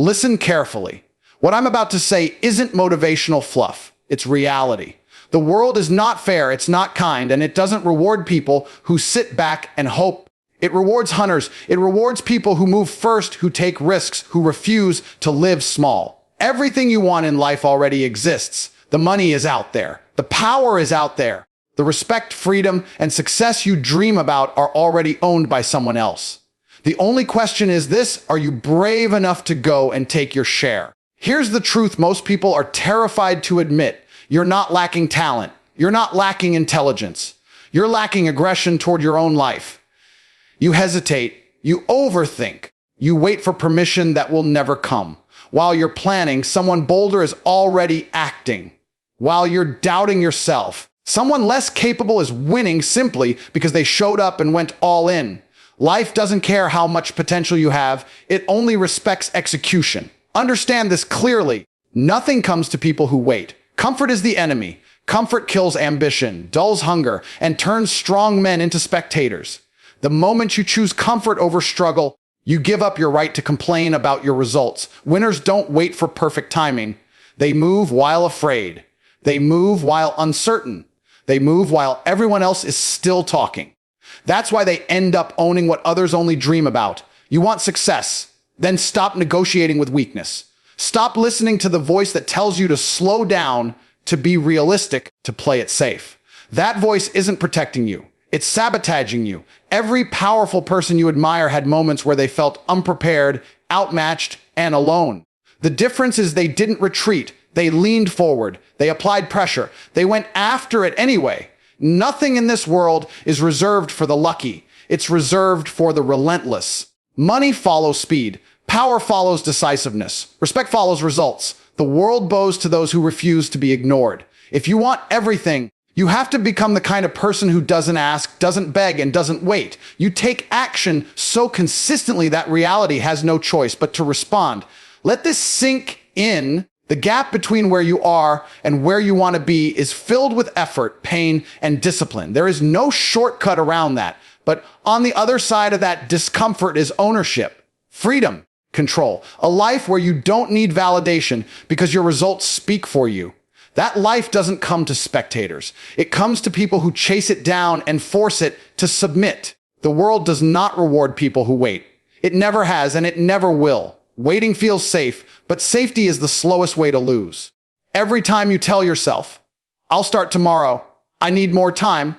Listen carefully. What I'm about to say isn't motivational fluff. It's reality. The world is not fair, it's not kind, and it doesn't reward people who sit back and hope. It rewards hunters. It rewards people who move first, who take risks, who refuse to live small. Everything you want in life already exists. The money is out there. The power is out there. The respect, freedom, and success you dream about are already owned by someone else. The only question is this: are you brave enough to go and take your share? Here's the truth most people are terrified to admit. You're not lacking talent. You're not lacking intelligence. You're lacking aggression toward your own life. You hesitate. You overthink. You wait for permission that will never come. While you're planning, someone bolder is already acting. While you're doubting yourself, someone less capable is winning simply because they showed up and went all in. Life doesn't care how much potential you have. It only respects execution. Understand this clearly. Nothing comes to people who wait. Comfort is the enemy. Comfort kills ambition, dulls hunger, and turns strong men into spectators. The moment you choose comfort over struggle, you give up your right to complain about your results. Winners don't wait for perfect timing. They move while afraid. They move while uncertain. They move while everyone else is still talking. That's why they end up owning what others only dream about. You want success? Then stop negotiating with weakness. Stop listening to the voice that tells you to slow down, to be realistic, to play it safe. That voice isn't protecting you. It's sabotaging you. Every powerful person you admire had moments where they felt unprepared, outmatched, and alone. The difference is they didn't retreat. They leaned forward. They applied pressure. They went after it anyway. Nothing in this world is reserved for the lucky. It's reserved for the relentless. Money follows speed. Power follows decisiveness. Respect follows results. The world bows to those who refuse to be ignored. If you want everything, you have to become the kind of person who doesn't ask, doesn't beg, and doesn't wait. You take action so consistently that reality has no choice but to respond. Let this sink in. The gap between where you are and where you want to be is filled with effort, pain, and discipline. There is no shortcut around that. But on the other side of that discomfort is ownership, freedom, control, a life where you don't need validation because your results speak for you. That life doesn't come to spectators. It comes to people who chase it down and force it to submit. The world does not reward people who wait. It never has, and it never will. Waiting feels safe, but safety is the slowest way to lose. Every time you tell yourself, I'll start tomorrow, I need more time,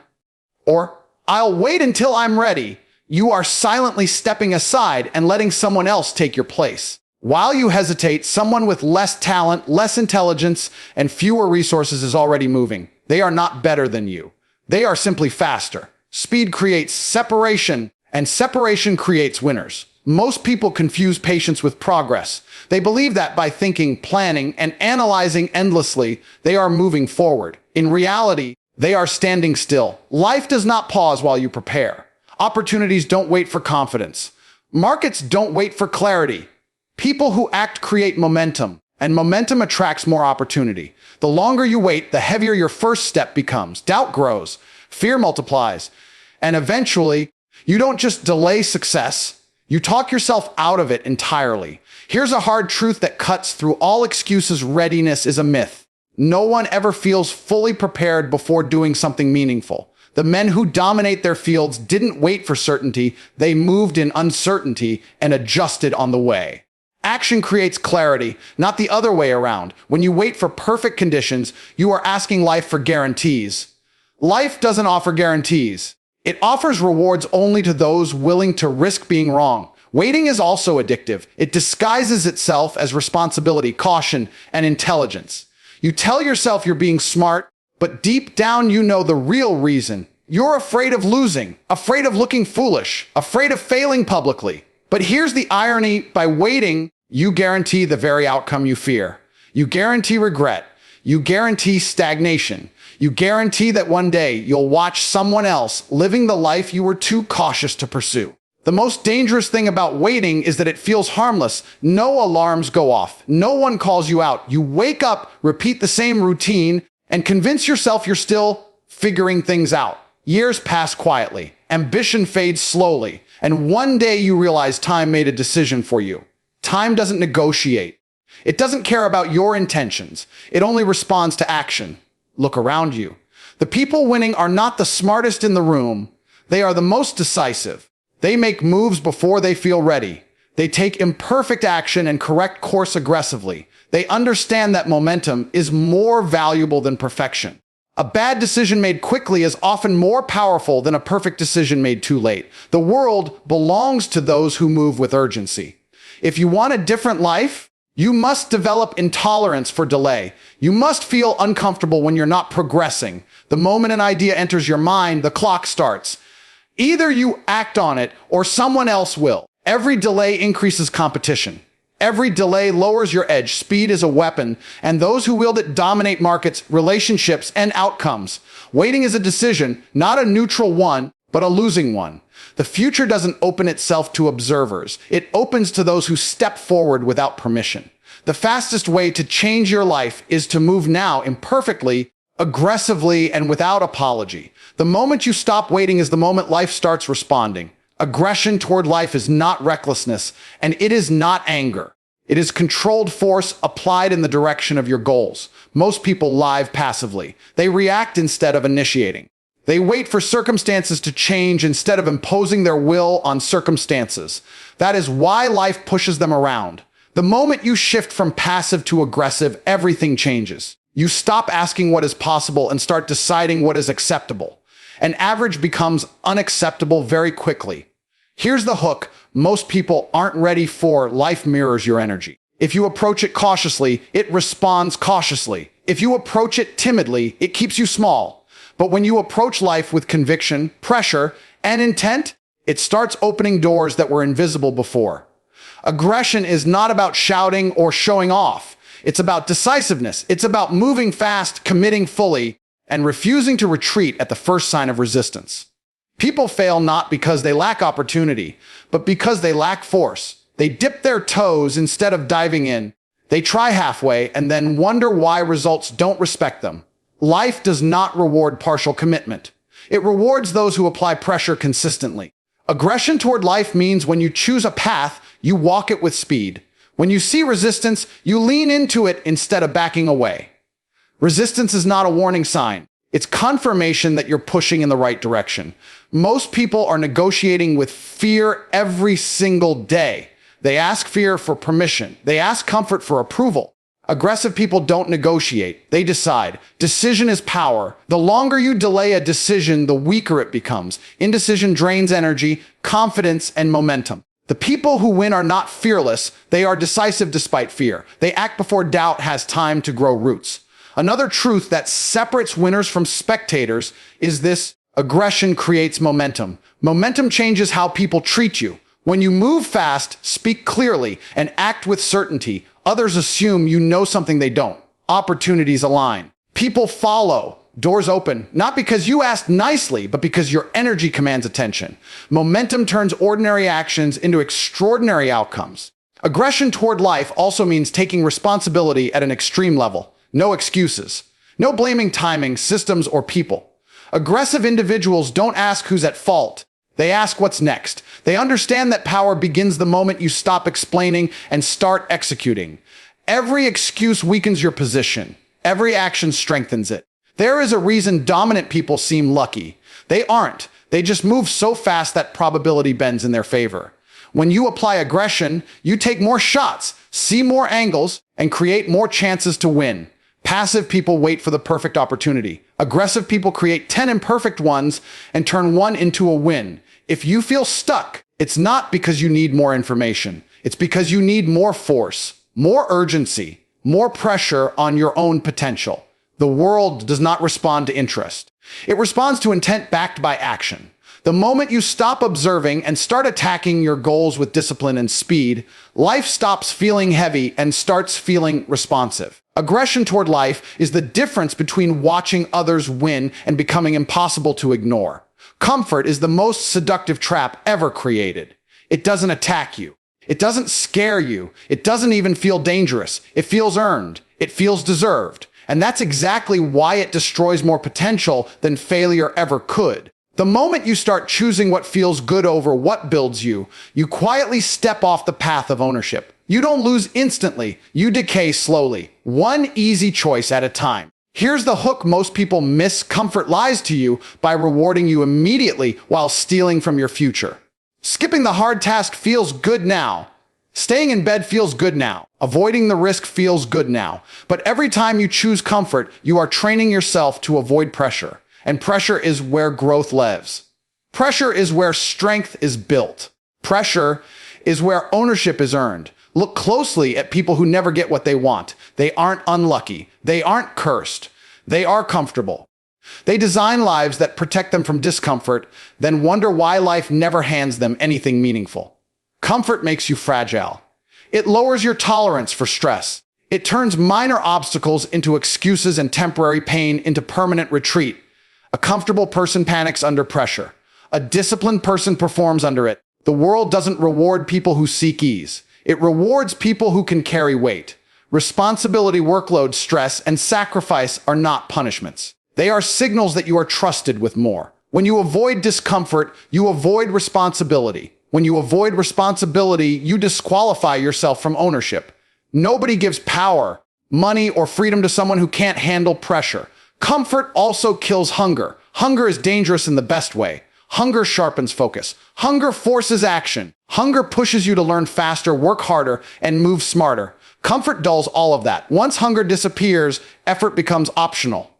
or I'll wait until I'm ready, you are silently stepping aside and letting someone else take your place. While you hesitate, someone with less talent, less intelligence, and fewer resources is already moving. They are not better than you. They are simply faster. Speed creates separation, and separation creates winners. Most people confuse patience with progress. They believe that by thinking, planning, and analyzing endlessly, they are moving forward. In reality, they are standing still. Life does not pause while you prepare. Opportunities don't wait for confidence. Markets don't wait for clarity. People who act create momentum, and momentum attracts more opportunity. The longer you wait, the heavier your first step becomes. Doubt grows, fear multiplies, and eventually, you don't just delay success, you talk yourself out of it entirely. Here's a hard truth that cuts through all excuses: readiness is a myth. No one ever feels fully prepared before doing something meaningful. The men who dominate their fields didn't wait for certainty, they moved in uncertainty and adjusted on the way. Action creates clarity, not the other way around. When you wait for perfect conditions, you are asking life for guarantees. Life doesn't offer guarantees. It offers rewards only to those willing to risk being wrong. Waiting is also addictive. It disguises itself as responsibility, caution, and intelligence. You tell yourself you're being smart, but deep down you know the real reason. You're afraid of losing, afraid of looking foolish, afraid of failing publicly. But here's the irony: by waiting, you guarantee the very outcome you fear. You guarantee regret. You guarantee stagnation. You guarantee that one day you'll watch someone else living the life you were too cautious to pursue. The most dangerous thing about waiting is that it feels harmless. No alarms go off. No one calls you out. You wake up, repeat the same routine, and convince yourself you're still figuring things out. Years pass quietly. Ambition fades slowly. And one day you realize time made a decision for you. time doesn't negotiate. It doesn't care about your intentions. It only responds to action. Look around you. The people winning are not the smartest in the room. They are the most decisive. They make moves before they feel ready. They take imperfect action and correct course aggressively. They understand that momentum is more valuable than perfection. A bad decision made quickly is often more powerful than a perfect decision made too late. The world belongs to those who move with urgency. If you want a different life, you must develop intolerance for delay. You must feel uncomfortable when you're not progressing. The moment an idea enters your mind, the clock starts. Either you act on it or someone else will. Every delay increases competition. Every delay lowers your edge. Speed is a weapon, and those who wield it dominate markets, relationships, and outcomes. Waiting is a decision, not a neutral one, but a losing one. The future doesn't open itself to observers. It opens to those who step forward without permission. The fastest way to change your life is to move now, imperfectly, aggressively, and without apology. The moment you stop waiting is the moment life starts responding. Aggression toward life is not recklessness, and it is not anger. It is controlled force applied in the direction of your goals. Most people live passively. They react instead of initiating. They wait for circumstances to change instead of imposing their will on circumstances. That is why life pushes them around. The moment you shift from passive to aggressive, everything changes. You stop asking what is possible and start deciding what is acceptable. An average becomes unacceptable very quickly. Here's the hook. Most people aren't ready for life mirrors your energy. If you approach it cautiously, it responds cautiously. If you approach it timidly, it keeps you small. But when you approach life with conviction, pressure, and intent, it starts opening doors that were invisible before. Aggression is not about shouting or showing off. It's about decisiveness. It's about moving fast, committing fully, and refusing to retreat at the first sign of resistance. People fail not because they lack opportunity, but because they lack force. They dip their toes instead of diving in. They try halfway and then wonder why results don't respect them. Life does not reward partial commitment. It rewards those who apply pressure consistently. Aggression toward life means when you choose a path, you walk it with speed. When you see resistance, you lean into it instead of backing away. Resistance is not a warning sign. It's confirmation that you're pushing in the right direction. Most people are negotiating with fear every single day. They ask fear for permission. They ask comfort for approval. Aggressive people don't negotiate. They decide. Decision is power. The longer you delay a decision, the weaker it becomes. Indecision drains energy, confidence, and momentum. The people who win are not fearless. They are decisive despite fear. They act before doubt has time to grow roots. Another truth that separates winners from spectators is this: aggression creates momentum. Momentum changes how people treat you. When you move fast, speak clearly, and act with certainty, others assume you know something they don't. Opportunities align. People follow. Doors open, not because you asked nicely, but because your energy commands attention. Momentum turns ordinary actions into extraordinary outcomes. Aggression toward life also means taking responsibility at an extreme level. No excuses. No blaming timing, systems, or people. Aggressive individuals don't ask who's at fault. They ask what's next. They understand that power begins the moment you stop explaining and start executing. Every excuse weakens your position. Every action strengthens it. There is a reason dominant people seem lucky. They aren't. They just move so fast that probability bends in their favor. When you apply aggression, you take more shots, see more angles, and create more chances to win. Passive people wait for the perfect opportunity. Aggressive people create 10 imperfect ones and turn one into a win. If you feel stuck, it's not because you need more information. It's because you need more force, more urgency, more pressure on your own potential. The world does not respond to interest. It responds to intent backed by action. The moment you stop observing and start attacking your goals with discipline and speed, life stops feeling heavy and starts feeling responsive. Aggression toward life is the difference between watching others win and becoming impossible to ignore. Comfort is the most seductive trap ever created. It doesn't attack you. It doesn't scare you. It doesn't even feel dangerous. It feels earned. It feels deserved. And that's exactly why it destroys more potential than failure ever could. The moment you start choosing what feels good over what builds you, you quietly step off the path of ownership. You don't lose instantly, you decay slowly, one easy choice at a time. Here's the hook most people miss: comfort lies to you by rewarding you immediately while stealing from your future. Skipping the hard task feels good now. Staying in bed feels good now. Avoiding the risk feels good now. But every time you choose comfort, you are training yourself to avoid pressure. And pressure is where growth lives. Pressure is where strength is built. Pressure is where ownership is earned. Look closely at people who never get what they want. They aren't unlucky. They aren't cursed. They are comfortable. They design lives that protect them from discomfort, then wonder why life never hands them anything meaningful. Comfort makes you fragile. It lowers your tolerance for stress. It turns minor obstacles into excuses and temporary pain into permanent retreat. A comfortable person panics under pressure. A disciplined person performs under it. The world doesn't reward people who seek ease. It rewards people who can carry weight. Responsibility, workload, stress, and sacrifice are not punishments. They are signals that you are trusted with more. When you avoid discomfort, you avoid responsibility. When you avoid responsibility, you disqualify yourself from ownership. Nobody gives power, money, or freedom to someone who can't handle pressure. Comfort also kills hunger. Hunger is dangerous in the best way. Hunger sharpens focus. Hunger forces action. Hunger pushes you to learn faster, work harder, and move smarter. Comfort dulls all of that. Once hunger disappears, effort becomes optional.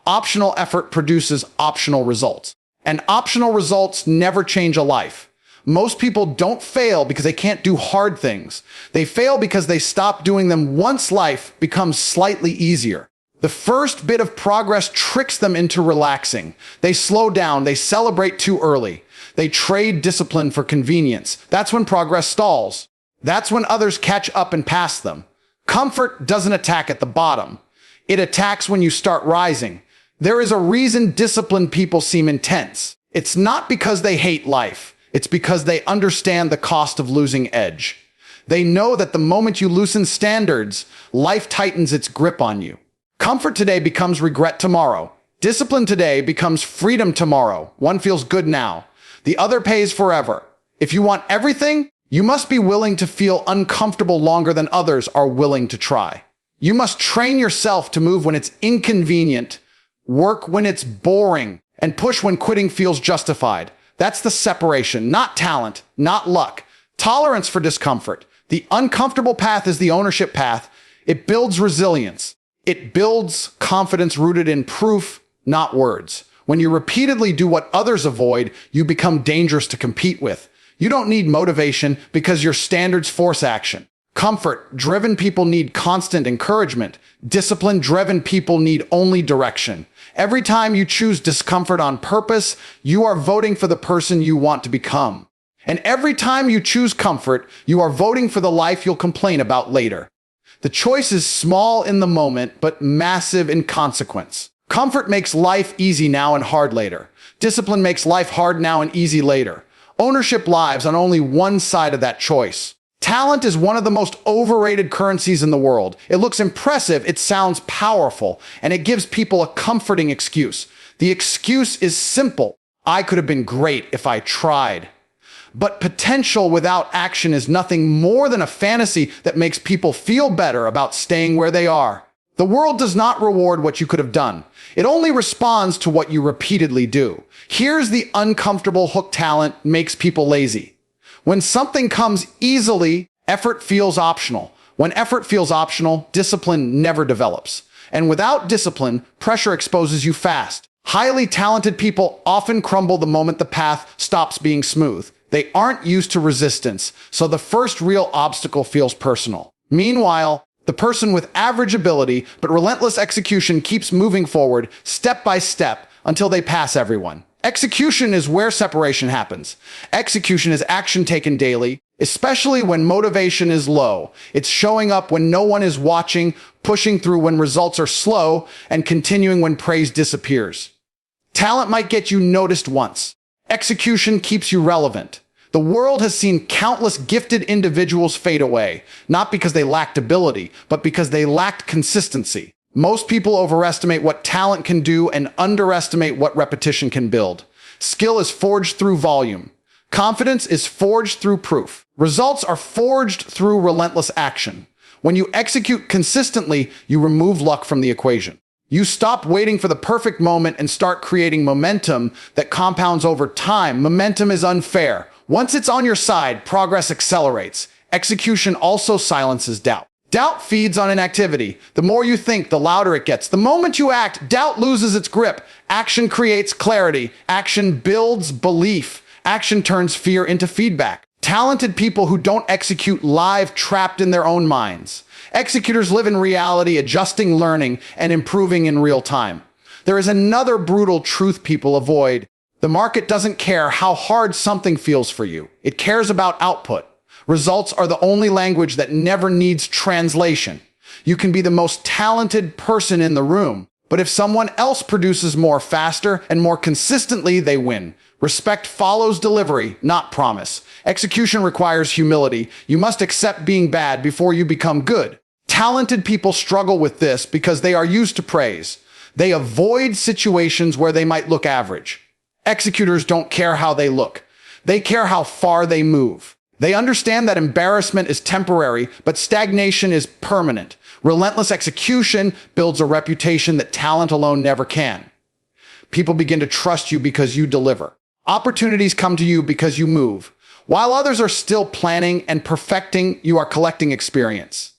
Optional effort produces optional results. And optional results never change a life. Most people don't fail because they can't do hard things. They fail because they stop doing them once life becomes slightly easier. The first bit of progress tricks them into relaxing. They slow down. They celebrate too early. They trade discipline for convenience. That's when progress stalls. That's when others catch up and pass them. Comfort doesn't attack at the bottom. It attacks when you start rising. There is a reason disciplined people seem intense. It's not because they hate life. It's because they understand the cost of losing edge. They know that the moment you loosen standards, life tightens its grip on you. Comfort today becomes regret tomorrow. Discipline today becomes freedom tomorrow. One feels good now. The other pays forever. If you want everything, you must be willing to feel uncomfortable longer than others are willing to try. You must train yourself to move when it's inconvenient, work when it's boring, and push when quitting feels justified. That's the separation, not talent, not luck. Tolerance for discomfort. The uncomfortable path is the ownership path. It builds resilience. It builds confidence rooted in proof, not words. When you repeatedly do what others avoid, you become dangerous to compete with. You don't need motivation because your standards force action. Comfort-driven people need constant encouragement. Discipline-driven people need only direction. Every time you choose discomfort on purpose, you are voting for the person you want to become. And every time you choose comfort, you are voting for the life you'll complain about later. The choice is small in the moment, but massive in consequence. Comfort makes life easy now and hard later. Discipline makes life hard now and easy later. Ownership lives on only one side of that choice. Talent is one of the most overrated currencies in the world. It looks impressive, it sounds powerful, and it gives people a comforting excuse. The excuse is simple. I could have been great if I tried. But potential without action is nothing more than a fantasy that makes people feel better about staying where they are. The world does not reward what you could have done. It only responds to what you repeatedly do. Here's the uncomfortable hook: talent makes people lazy. When something comes easily, effort feels optional. When effort feels optional, discipline never develops. And without discipline, pressure exposes you fast. Highly talented people often crumble the moment the path stops being smooth. They aren't used to resistance, so the first real obstacle feels personal. Meanwhile, the person with average ability but relentless execution keeps moving forward step by step until they pass everyone. Execution is where separation happens. Execution is action taken daily, especially when motivation is low. It's showing up when no one is watching, pushing through when results are slow, and continuing when praise disappears. Talent might get you noticed once. Execution keeps you relevant. The world has seen countless gifted individuals fade away, not because they lacked ability, but because they lacked consistency. Most people overestimate what talent can do and underestimate what repetition can build. Skill is forged through volume. Confidence is forged through proof. Results are forged through relentless action. When you execute consistently, you remove luck from the equation. You stop waiting for the perfect moment and start creating momentum that compounds over time. Momentum is unfair. Once it's on your side, progress accelerates. Execution also silences doubt. Doubt feeds on inactivity. The more you think, the louder it gets. The moment you act, doubt loses its grip. Action creates clarity. Action builds belief. Action turns fear into feedback. Talented people who don't execute live trapped in their own minds. Executors live in reality, adjusting, learning, and improving in real time. There is another brutal truth people avoid. The market doesn't care how hard something feels for you. It cares about output. Results are the only language that never needs translation. You can be the most talented person in the room, but if someone else produces more faster and more consistently, they win. Respect follows delivery, not promise. Execution requires humility. You must accept being bad before you become good. Talented people struggle with this because they are used to praise. They avoid situations where they might look average. Executors don't care how they look. They care how far they move. They understand that embarrassment is temporary, but stagnation is permanent. Relentless execution builds a reputation that talent alone never can. People begin to trust you because you deliver. Opportunities come to you because you move. While others are still planning and perfecting, you are collecting experience.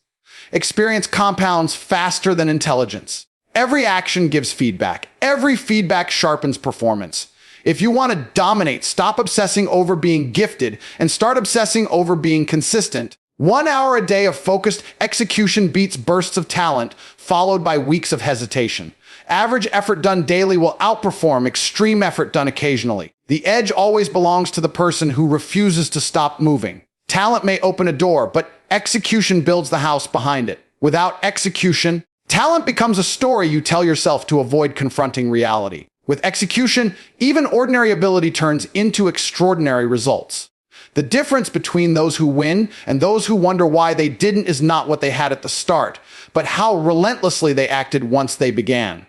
Experience compounds faster than intelligence. Every action gives feedback. Every feedback sharpens performance. If you want to dominate, stop obsessing over being gifted and start obsessing over being consistent. 1 hour a day of focused execution beats bursts of talent, followed by weeks of hesitation. Average effort done daily will outperform extreme effort done occasionally. The edge always belongs to the person who refuses to stop moving. Talent may open a door, but execution builds the house behind it. Without execution, talent becomes a story you tell yourself to avoid confronting reality. With execution, even ordinary ability turns into extraordinary results. The difference between those who win and those who wonder why they didn't is not what they had at the start, but how relentlessly they acted once they began.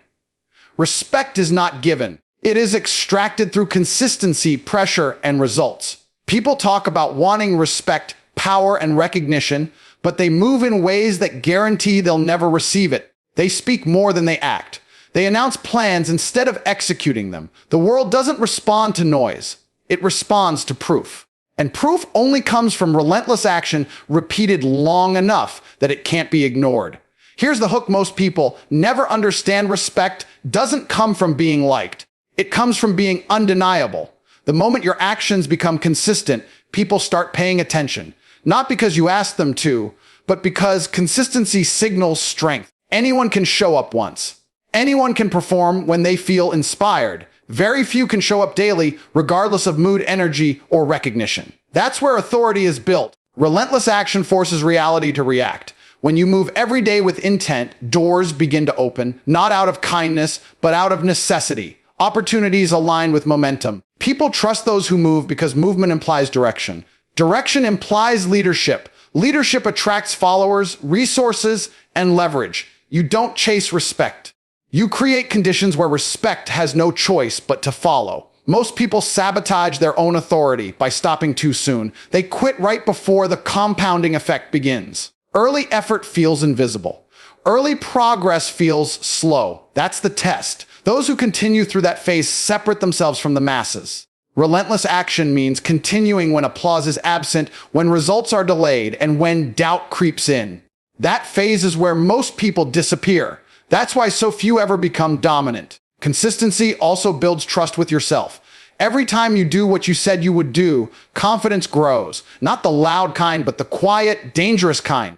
Respect is not given. It is extracted through consistency, pressure, and results. People talk about wanting respect, power, and recognition, but they move in ways that guarantee they'll never receive it. They speak more than they act. They announce plans instead of executing them. The world doesn't respond to noise. It responds to proof. And proof only comes from relentless action repeated long enough that it can't be ignored. Here's the hook most people never understand. Respect doesn't come from being liked. It comes from being undeniable. The moment your actions become consistent, people start paying attention. Not because you ask them to, but because consistency signals strength. Anyone can show up once. Anyone can perform when they feel inspired. Very few can show up daily, regardless of mood, energy, or recognition. That's where authority is built. Relentless action forces reality to react. When you move every day with intent, doors begin to open, not out of kindness, but out of necessity. Opportunities align with momentum. People trust those who move because movement implies direction. Direction implies leadership. Leadership attracts followers, resources, and leverage. You don't chase respect. You create conditions where respect has no choice but to follow. Most people sabotage their own authority by stopping too soon. They quit right before the compounding effect begins. Early effort feels invisible. Early progress feels slow. That's the test. Those who continue through that phase separate themselves from the masses. Relentless action means continuing when applause is absent, when results are delayed, and when doubt creeps in. That phase is where most people disappear. That's why so few ever become dominant. Consistency also builds trust with yourself. Every time you do what you said you would do, confidence grows. Not the loud kind, but the quiet, dangerous kind.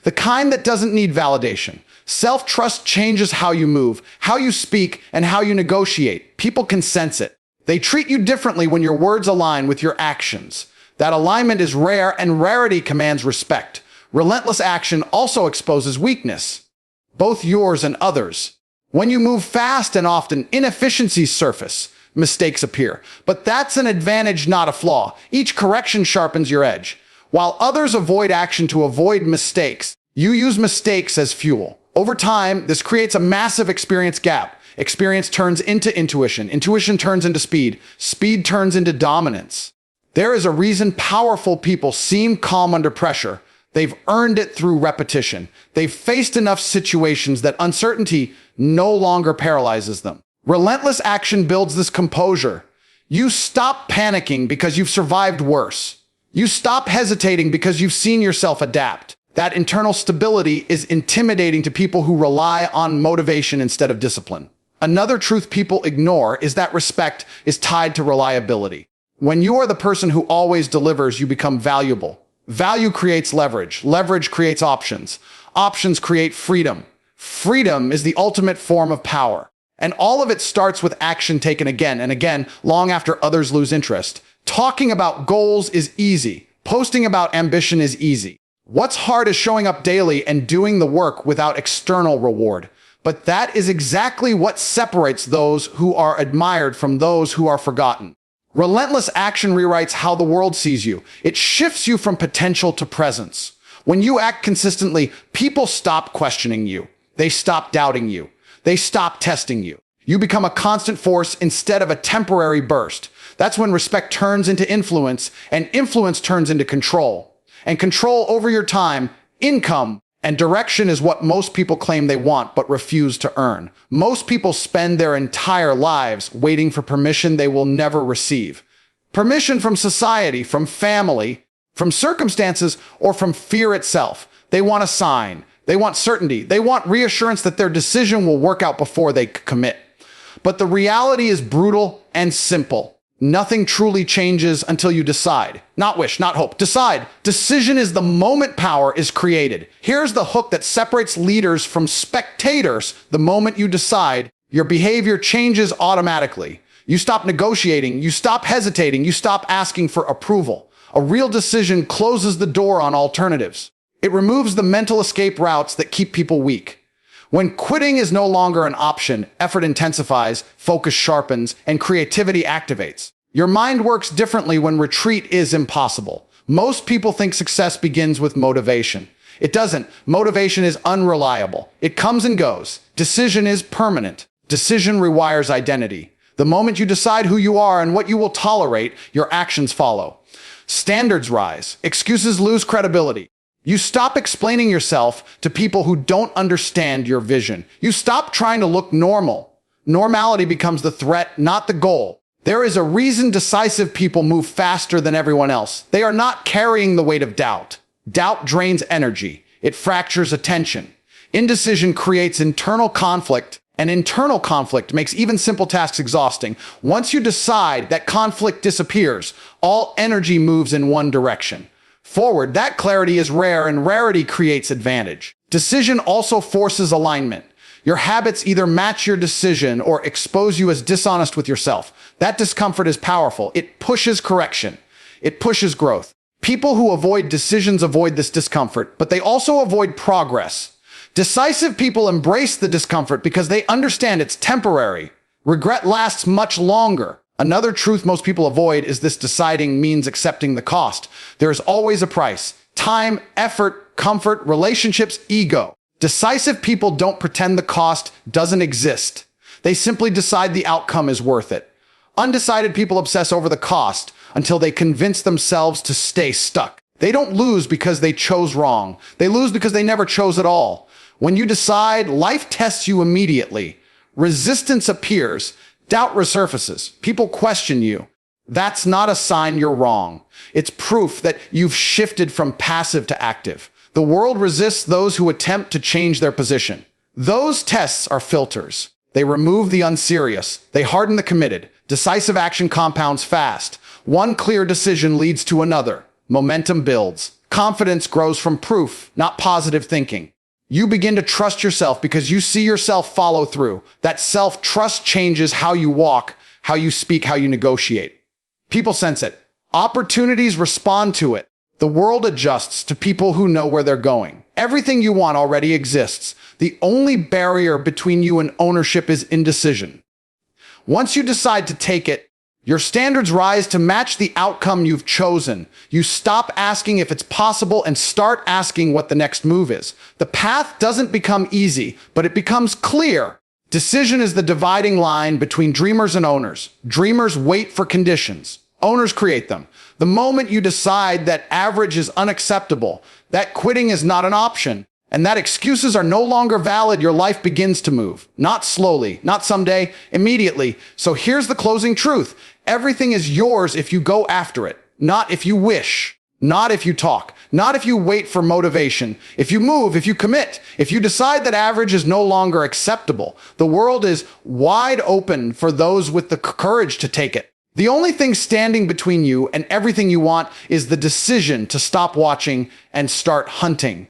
The kind that doesn't need validation. Self-trust changes how you move, how you speak, and how you negotiate. People can sense it. They treat you differently when your words align with your actions. That alignment is rare, and rarity commands respect. Relentless action also exposes weakness, both yours and others. When you move fast and often, inefficiencies surface. Mistakes appear. But that's an advantage, not a flaw. Each correction sharpens your edge. While others avoid action to avoid mistakes, you use mistakes as fuel. Over time, this creates a massive experience gap. Experience turns into intuition. Intuition turns into speed. Speed turns into dominance. There is a reason powerful people seem calm under pressure. They've earned it through repetition. They've faced enough situations that uncertainty no longer paralyzes them. Relentless action builds this composure. You stop panicking because you've survived worse. You stop hesitating because you've seen yourself adapt. That internal stability is intimidating to people who rely on motivation instead of discipline. Another truth people ignore is that respect is tied to reliability. When you are the person who always delivers, you become valuable. Value creates leverage. Leverage creates options. Options create freedom. Freedom is the ultimate form of power. And all of it starts with action taken again and again, long after others lose interest. Talking about goals is easy. Posting about ambition is easy. What's hard is showing up daily and doing the work without external reward. But that is exactly what separates those who are admired from those who are forgotten. Relentless action rewrites how the world sees you. It shifts you from potential to presence. When you act consistently, people stop questioning you. They stop doubting you. They stop testing you. You become a constant force instead of a temporary burst. That's when respect turns into influence, and influence turns into control. And control over your time, income, and direction is what most people claim they want but refuse to earn. Most people spend their entire lives waiting for permission they will never receive. Permission from society, from family, from circumstances, or from fear itself. They want a sign. They want certainty. They want reassurance that their decision will work out before they commit. But the reality is brutal and simple. Nothing truly changes until you decide. Not wish, not hope. Decide. Decision is the moment power is created. Here's the hook that separates leaders from spectators. The moment you decide, your behavior changes automatically. You stop negotiating. You stop hesitating. You stop asking for approval. A real decision closes the door on alternatives. It removes the mental escape routes that keep people weak. When quitting is no longer an option, effort intensifies, focus sharpens, and creativity activates. Your mind works differently when retreat is impossible. Most people think success begins with motivation. It doesn't. Motivation is unreliable. It comes and goes. Decision is permanent. Decision rewires identity. The moment you decide who you are and what you will tolerate, your actions follow. Standards rise. Excuses lose credibility. You stop explaining yourself to people who don't understand your vision. You stop trying to look normal. Normality becomes the threat, not the goal. There is a reason decisive people move faster than everyone else. They are not carrying the weight of doubt. Doubt drains energy. It fractures attention. Indecision creates internal conflict, and internal conflict makes even simple tasks exhausting. Once you decide, that conflict disappears. All energy moves in one direction. Forward, that clarity is rare, and rarity creates advantage. Decision also forces alignment. Your habits either match your decision or expose you as dishonest with yourself. That discomfort is powerful. It pushes correction. It pushes growth. People who avoid decisions avoid this discomfort, but they also avoid progress. Decisive people embrace the discomfort because they understand it's temporary. Regret lasts much longer. Another truth most people avoid is this: deciding means accepting the cost. There is always a price. Time, effort, comfort, relationships, ego. Decisive people don't pretend the cost doesn't exist. They simply decide the outcome is worth it. Undecided people obsess over the cost until they convince themselves to stay stuck. They don't lose because they chose wrong. They lose because they never chose at all. When you decide, life tests you immediately. Resistance appears. Doubt resurfaces. People question you. That's not a sign you're wrong. It's proof that you've shifted from passive to active. The world resists those who attempt to change their position. Those tests are filters. They remove the unserious. They harden the committed. Decisive action compounds fast. One clear decision leads to another. Momentum builds. Confidence grows from proof, not positive thinking. You begin to trust yourself because you see yourself follow through. That self-trust changes how you walk, how you speak, how you negotiate. People sense it. Opportunities respond to it. The world adjusts to people who know where they're going. Everything you want already exists. The only barrier between you and ownership is indecision. Once you decide to take it, your standards rise to match the outcome you've chosen. You stop asking if it's possible and start asking what the next move is. The path doesn't become easy, but it becomes clear. Decision is the dividing line between dreamers and owners. Dreamers wait for conditions. Owners create them. The moment you decide that average is unacceptable, that quitting is not an option, and that excuses are no longer valid, your life begins to move. Not slowly, not someday, immediately. So here's the closing truth. Everything is yours if you go after it, not if you wish, not if you talk, not if you wait for motivation. If you move, if you commit, if you decide that average is no longer acceptable, the world is wide open for those with the courage to take it. The only thing standing between you and everything you want is the decision to stop watching and start hunting.